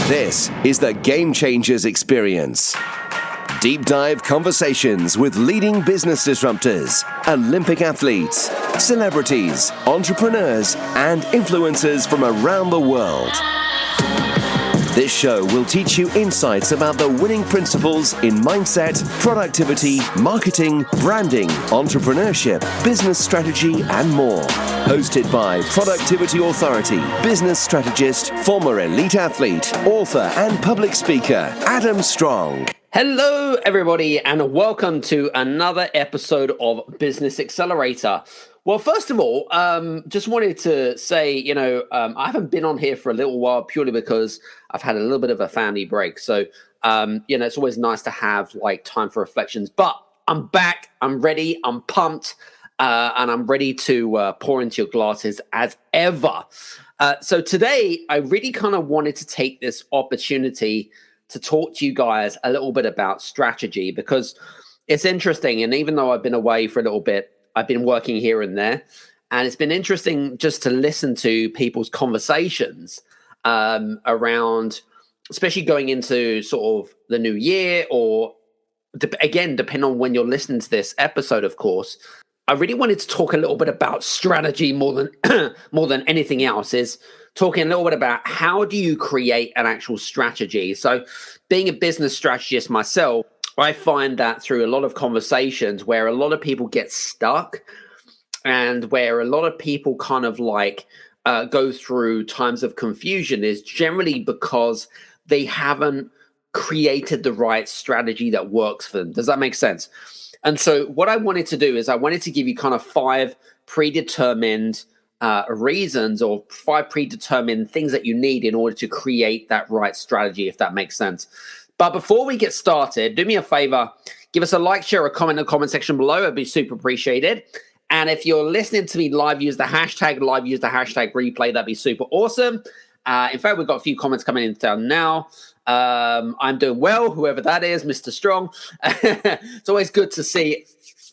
This is the Game Changers Experience. Deep dive conversations with leading business disruptors, Olympic athletes, celebrities, entrepreneurs, and influencers from around the world. This show will teach you insights about the winning principles in mindset, productivity, marketing, branding, entrepreneurship, business strategy, and more. Hosted by Productivity Authority, business strategist, former elite athlete, author, and public speaker, Adam Strong. Hello, everybody, and welcome to another episode of Business Accelerator. Well, first of all, just wanted to say, I haven't been on here for a little while purely because I've had a little bit of a family break. So, it's always nice to have time for reflections. But I'm back, I'm ready, I'm pumped, and I'm ready to pour into your glasses as ever. So today, I really kind of wanted to take this opportunity to talk to you guys a little bit about strategy because it's interesting. And even though I've been away for a little bit, I've been working here and there. And it's been interesting just to listen to people's conversations around, especially going into sort of the new year or, again, depending on when you're listening to this episode, of course. I really wanted to talk a little bit about strategy more than anything else, is talking a little bit about how do you create an actual strategy. So being a business strategist myself, I find that through a lot of conversations where a lot of people get stuck and where a lot of people kind of go through times of confusion is generally because they haven't created the right strategy that works for them. Does that make sense? And so what I wanted to do is I wanted to give you kind of 5 predetermined reasons or 5 predetermined things that you need in order to create that right strategy, if that makes sense. But before we get started, do me a favor, give us a like, share, a comment in the comment section below. It'd be super appreciated. And if you're listening to me live, use the hashtag replay. That'd be super awesome. In fact, we've got a few comments coming in down now. I'm doing well, whoever that is, Mr. Strong. It's always good to see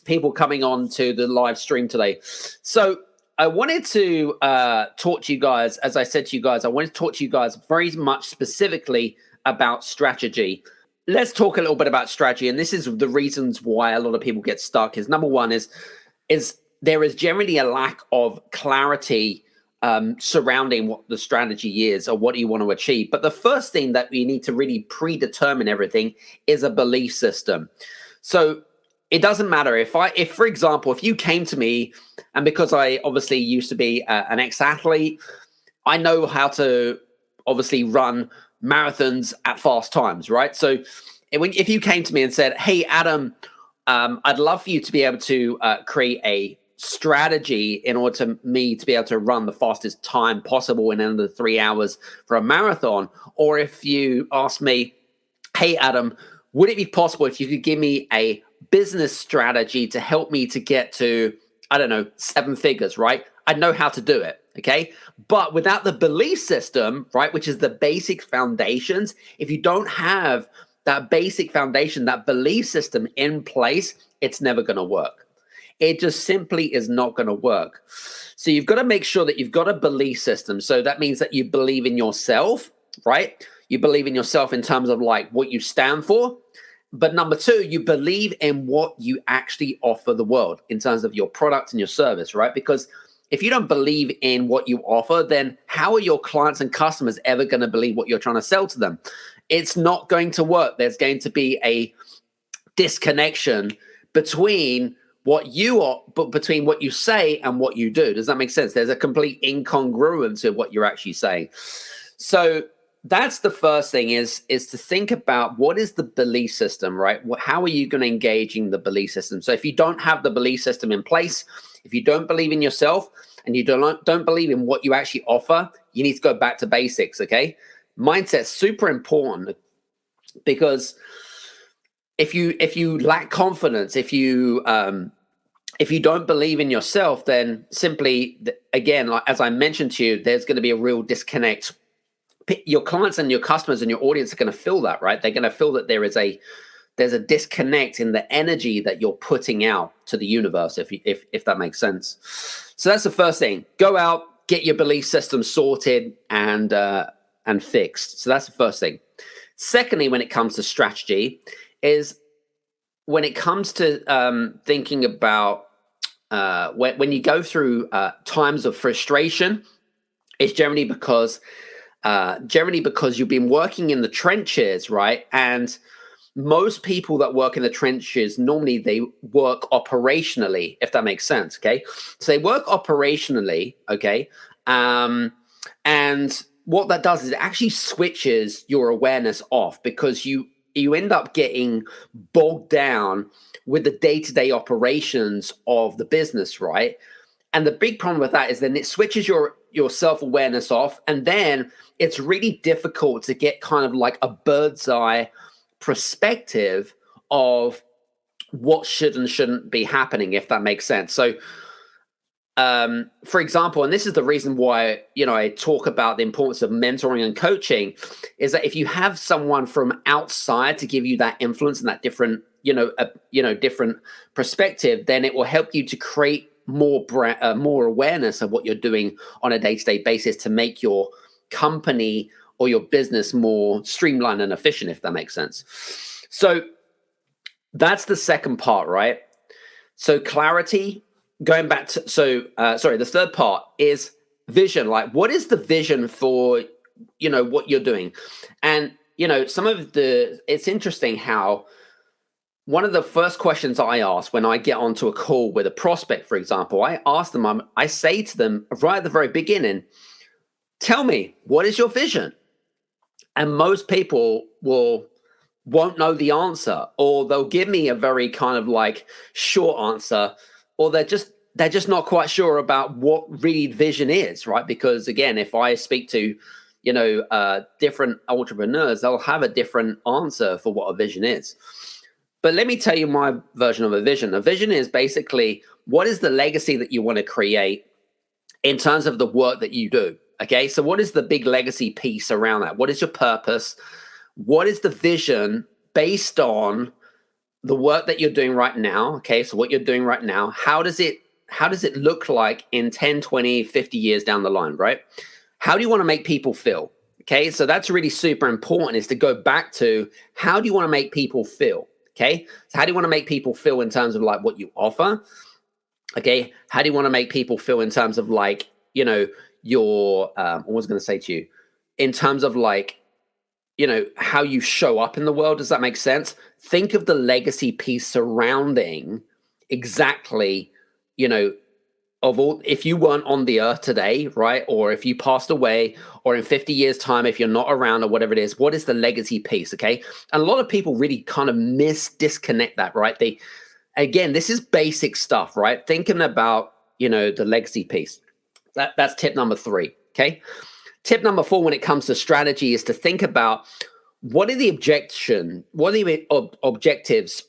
people coming on to the live stream today. So I wanted to talk to you guys, as I said to you guys, I wanted to talk to you guys very much specifically about strategy. Let's talk a little bit about strategy. And this is the reasons why a lot of people get stuck is number one is there is generally a lack of clarity surrounding what the strategy is or what you want to achieve. But the first thing that you need to really predetermine everything is a belief system. So it doesn't matter if for example, if you came to me, and because I obviously used to be an ex-athlete, I know how to obviously run marathons at fast times, right? So if you came to me and said, hey, Adam, I'd love for you to be able to create a strategy in order to me to be able to run the fastest time possible in under 3 hours for a marathon. Or if you ask me, hey, Adam, would it be possible if you could give me a business strategy to help me to get to, 7 figures, right? I'd know how to do it. Okay. But without the belief system, right, which is the basic foundations, if you don't have that basic foundation, that belief system in place, it's never going to work. It just simply is not going to work. So you've got to make sure that you've got a belief system. So that means that you believe in yourself, right? You believe in yourself in terms of what you stand for. But number 2, you believe in what you actually offer the world in terms of your product and your service, right? Because if you don't believe in what you offer, then how are your clients and customers ever going to believe what you're trying to sell to them? It's not going to work. There's going to be a disconnection between what you say and what you do. Does that make sense? There's a complete incongruence of what you're actually saying. So that's the first thing is to think about what is the belief system, right? How are you going to engage in the belief system? So if you don't have the belief system in place, if you don't believe in yourself and you don't believe in what you actually offer, you need to go back to basics, okay? Mindset's super important because if you lack confidence, if you don't believe in yourself, then simply, again, as I mentioned to you, there's going to be a real disconnect. Your clients and your customers and your audience are going to feel that, right? They're going to feel that there's a disconnect in the energy that you're putting out to the universe, if that makes sense. So that's the first thing. Go out, get your belief system sorted, and and fixed. So that's the first thing. Secondly, when it comes to strategy, is when it comes to thinking about when you go through times of frustration, it's generally because you've been working in the trenches, right? And most people that work in the trenches, normally they work operationally, if that makes sense. Okay. So they work operationally. Okay. And what that does is it actually switches your awareness off, because you end up getting bogged down with the day-to-day operations of the business, right? And the big problem with that is then it switches your self-awareness off, and then it's really difficult to get kind of like a bird's eye perspective of what should and shouldn't be happening, if that makes sense. So for example, and this is the reason why, I talk about the importance of mentoring and coaching, is that if you have someone from outside to give you that influence and that different, different perspective, then it will help you to create more awareness of what you're doing on a day-to-day basis to make your company or your business more streamlined and efficient, if that makes sense. So that's the second part, right? So clarity. Going back to, the third part is vision. Like, what is the vision for, what you're doing? And, it's interesting how one of the first questions I ask when I get onto a call with a prospect, for example, I say to them right at the very beginning, tell me, what is your vision? And most people won't know the answer, or they'll give me a very kind of like short answer, or they're just not quite sure about what really vision is, right? Because again, if I speak to, different entrepreneurs, they'll have a different answer for what a vision is. But let me tell you my version of a vision. A vision is basically, what is the legacy that you want to create in terms of the work that you do? Okay, so what is the big legacy piece around that? What is your purpose? What is the vision based on the work that you're doing right now? Okay, so what you're doing right now, how does it look like in 10, 20, 50 years down the line, right? How do you want to make people feel? Okay, so that's really super important, is to go back to, how do you want to make people feel? Okay, so how do you want to make people feel in terms of like what you offer? Okay, how do you want to make people feel in terms of like, your, I was going to say to you, in terms of like, how you show up in the world? Does that make sense? Think of the legacy piece surrounding exactly, of all, if you weren't on the earth today, right? Or if you passed away, or in 50 years time, if you're not around, or whatever it is, what is the legacy piece? Okay. And a lot of people really kind of disconnect that, right? Again, this is basic stuff, right? Thinking about, the legacy piece. That's tip number 3. Okay. Tip number 4, when it comes to strategy, is to think about, what are the objectives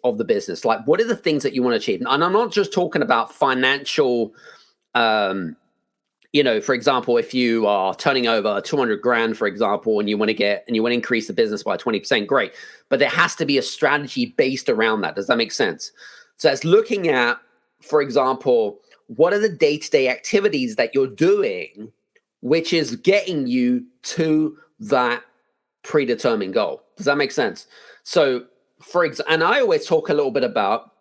of the business? Like, what are the things that you want to achieve? And I'm not just talking about financial, for example, if you are turning over 200 grand, for example, and you want to increase the business by 20%, great. But there has to be a strategy based around that. Does that make sense? So it's looking at, for example, what are the day-to-day activities that you're doing, which is getting you to that predetermined goal. Does that make sense? So, and I always talk a little bit about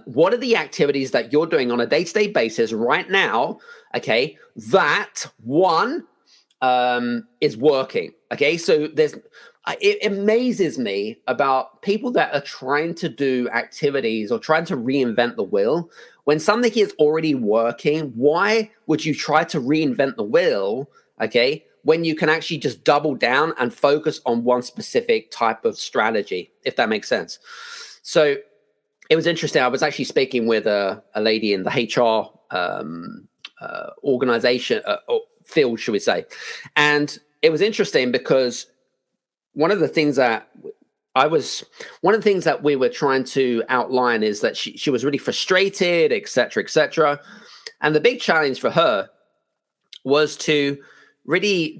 what are the activities that you're doing on a day-to-day basis right now, okay, that one is working, okay? So it amazes me about people that are trying to do activities or trying to reinvent the wheel. When something is already working, why would you try to reinvent the wheel, okay, when you can actually just double down and focus on one specific type of strategy, if that makes sense? So it was interesting. I was actually speaking with a lady in the HR organization or field, should we say. And it was interesting because one of the things that we were trying to outline is that she was really frustrated, et cetera, et cetera. And the big challenge for her was to really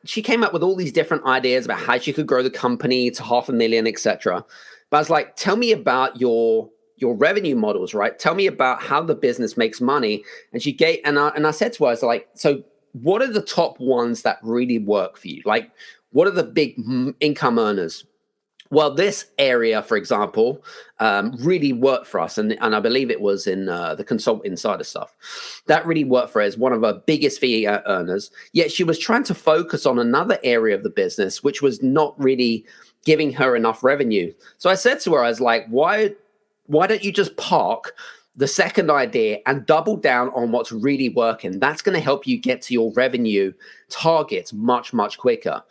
she came up with all these different ideas about how she could grow the company to 500,000, et cetera. But I was like, tell me about your revenue models, right? Tell me about how the business makes money. And she gave, and I said to her, I was like, so what are the top ones that really work for you? Like, what are the big income earners? Well, this area, for example, really worked for us, and I believe it was in the Consult Insider stuff. That really worked for her as one of our biggest fee earners. Yet she was trying to focus on another area of the business, which was not really giving her enough revenue. So I said to her, I was like, why don't you just park the second idea and double down on what's really working? That's going to help you get to your revenue targets much, much quicker.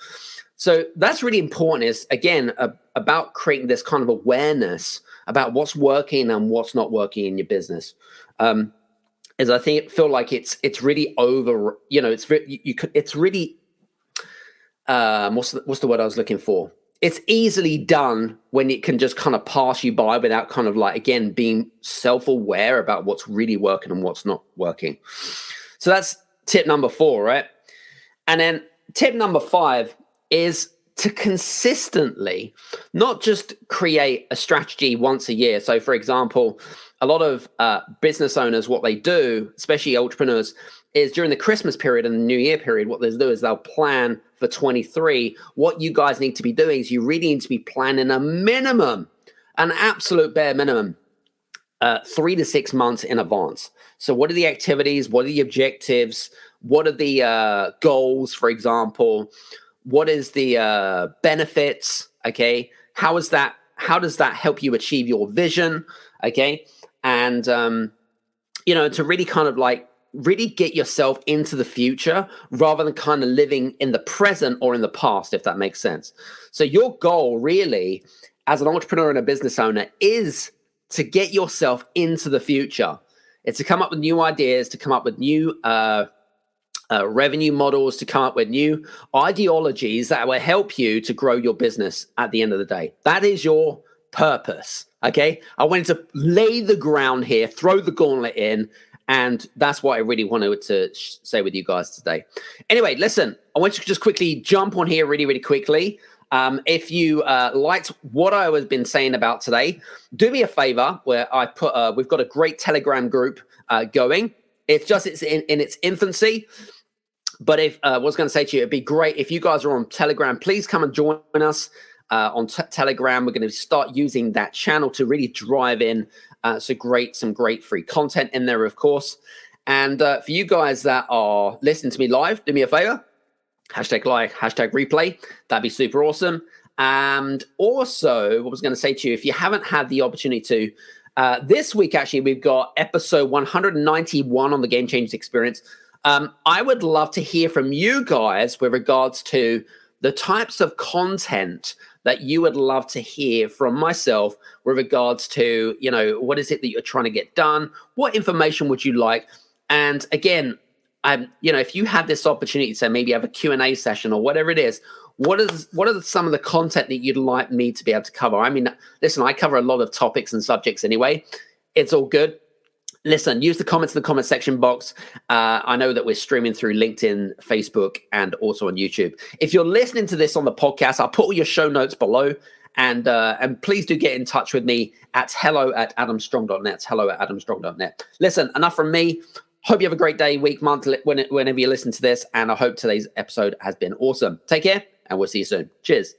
So that's really important, is, again, about creating this kind of awareness about what's working and what's not working in your business. As I feel like it's really over, it's really, what's the word I was looking for? It's easily done when it can just kind of pass you by without kind of like, again, being self-aware about what's really working and what's not working. So that's tip number 4, right? And then tip number 5 is to consistently not just create a strategy once a year. So, for example, a lot of business owners, what they do, especially entrepreneurs, is during the Christmas period and the New Year period, what they'll do is they'll plan for 23. What you guys need to be doing is you really need to be planning a minimum, an absolute bare minimum, 3 to 6 months in advance. So what are the activities? What are the objectives? What are the goals, for example? What is the benefits? Okay. How does that help you achieve your vision? Okay. And, to really kind of like really get yourself into the future rather than kind of living in the present or in the past, if that makes sense. So your goal really as an entrepreneur and a business owner is to get yourself into the future. It's to come up with new ideas, to come up with new, revenue models, to come up with new ideologies that will help you to grow your business at the end of the day. That is your purpose, okay? I wanted to lay the ground here, throw the gauntlet in, and that's what I really wanted to say with you guys today. Anyway, listen, I want you to just quickly jump on here really, really quickly. If you liked what I was been saying about today, do me a favor where I put, we've got a great Telegram group going. It's in its infancy. But if I was going to say to you, it'd be great if you guys are on Telegram, please come and join us on Telegram. We're going to start using that channel to really drive in some great free content in there, of course. And for you guys that are listening to me live, do me a favor, #like, #replay. That'd be super awesome. And also, what I was going to say to you, if you haven't had the opportunity to, this week, actually, we've got episode 191 on the Game Changers Experience. I would love to hear from you guys with regards to the types of content that you would love to hear from myself with regards to, what is it that you're trying to get done? What information would you like? And again, if you have this opportunity to maybe have a Q&A session or whatever it is, what are some of the content that you'd like me to be able to cover? I mean, listen, I cover a lot of topics and subjects anyway. It's all good. Listen, use the comments in the comment section box. I know that we're streaming through LinkedIn, Facebook, and also on YouTube. If you're listening to this on the podcast, I'll put all your show notes below. And please do get in touch with me at hello@adamstrong.net. hello@adamstrong.net. Listen, enough from me. Hope you have a great day, week, month, whenever you listen to this. And I hope today's episode has been awesome. Take care, and we'll see you soon. Cheers.